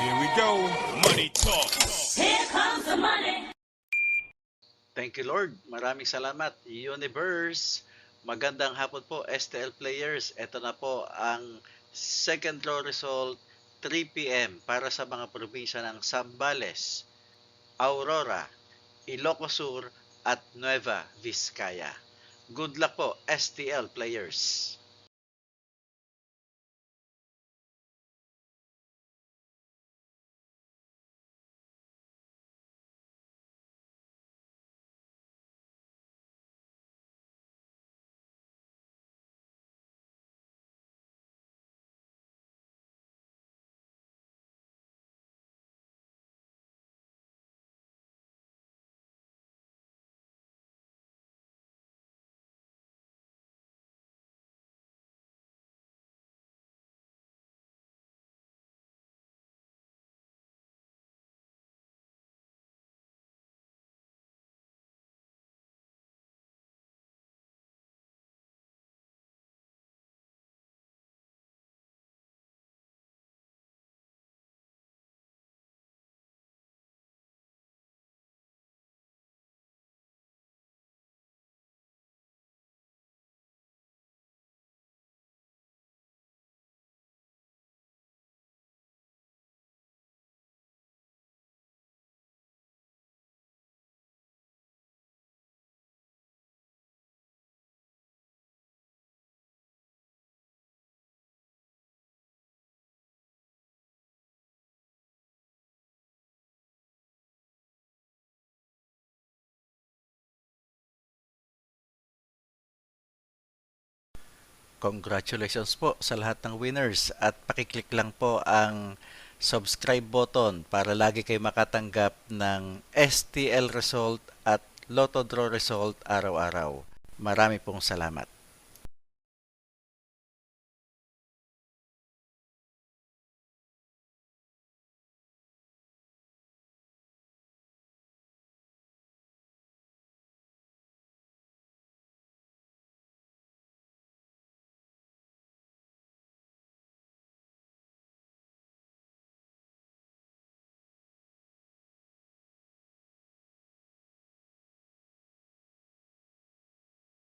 Here we go. Money talk. Here comes the money. Thank you Lord. Maraming salamat. Universe. Magandang hapon po STL players. Ito na po ang second draw result 3 p.m. para sa mga probinsya ng Zambales, Aurora, Ilocos Sur at Nueva Vizcaya. Good luck po STL players. Congratulations po sa lahat ng winners at pakiclick lang po ang subscribe button para lagi kayo makatanggap ng STL result at Lotto Draw result araw-araw. Marami pong salamat.